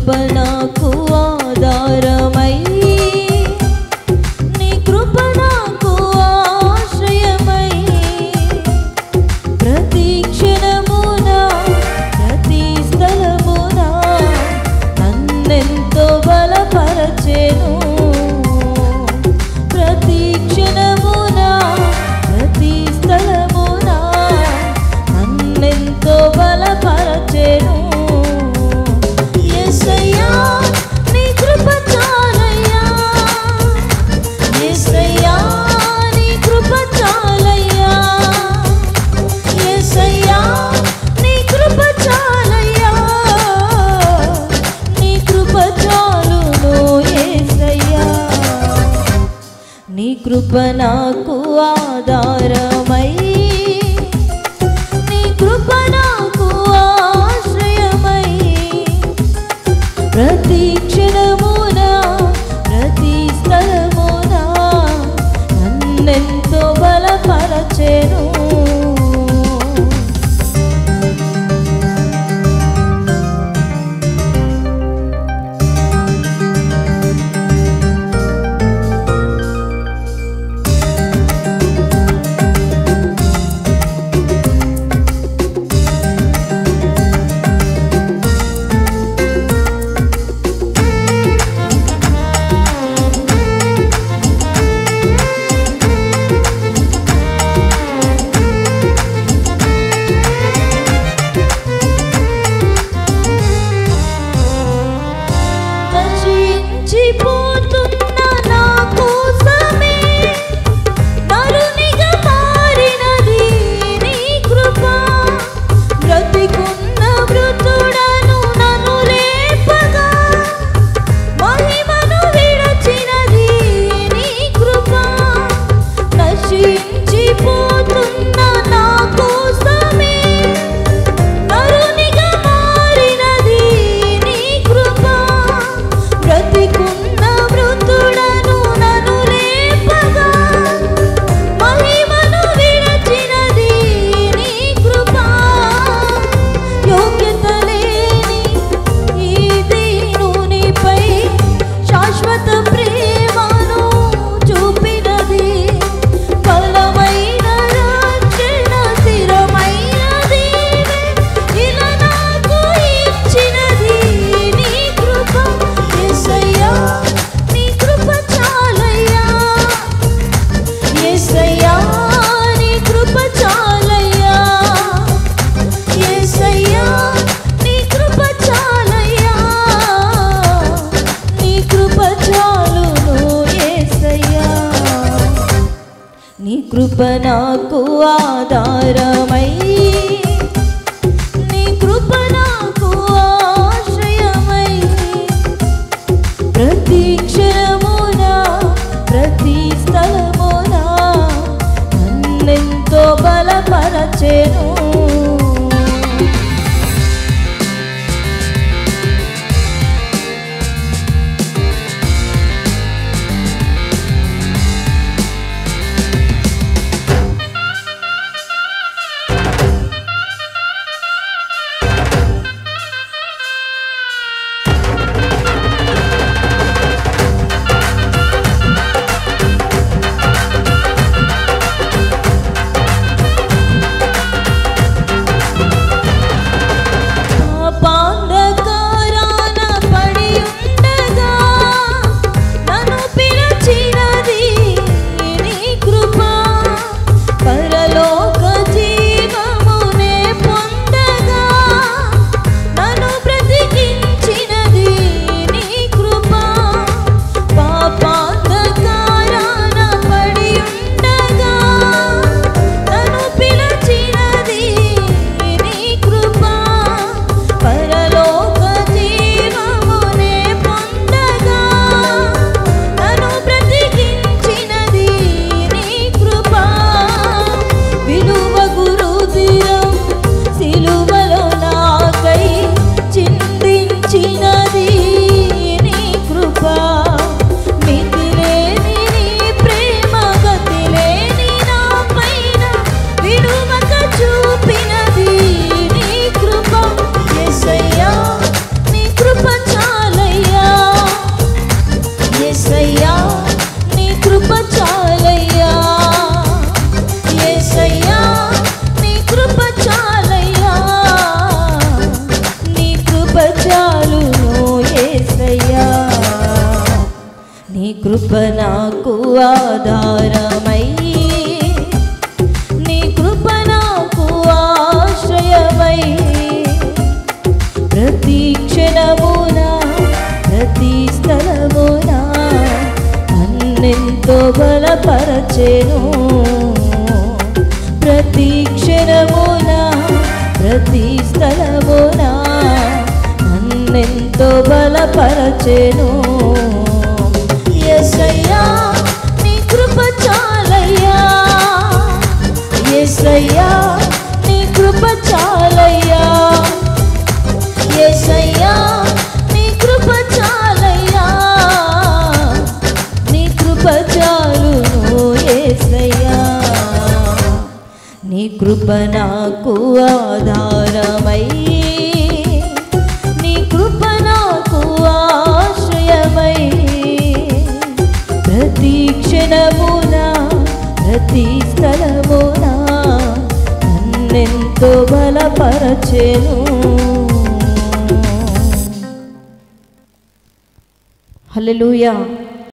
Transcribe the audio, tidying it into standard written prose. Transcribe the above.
కృప నాకు ఆధారమై నీ కృప నాకు ఆశ్రయమై ప్రతి క్షణమున ప్రతి స్థలమున నన్నెంతో బలపరచెను ప్రతి క్షణమున ప్రతి స్థలమున నన్నెంతో బలపరచెను యేసయ్యా నీ కృప చాలయ్యా యేసయ్యా నీ కృప చాలయ్యా యేసయ్యా నీ కృప చాలయ్యా నీ కృప చాలును యేసయ్యా నీ కృప నాకు ఆధారమై నీ కృప నాకు ఆశ్రయమై ప్రతి క్షణమున ప్రతి స్థలమున నన్నెంతో బలపరచెను నీ కృప నాకు ఆధారమై నీ కృప నాకు ఆశ్రయమై ప్రతి క్షణమున ప్రతి స్థలమున నన్నెంతో బలపరచెను బలపరచెను ప్రతి క్షణమున ప్రతి స్థలమున నన్నెంతో బలపరచెను యేసయ్యా నీ కృప చాలయ్యా యేసయ్యా నీ కృప చాలయ్యా యేసయ్యా నీ కృప చాలయ్యా నీ కృప చాలును యేసయ్యా నీ కృప నాకు ఆధారమై నీ కృప నాకు ఆశ్రయమై ప్రతి క్షణమున ప్రతి స్థలమున నన్నెంతో బలపరచెను హల్లెలూయా.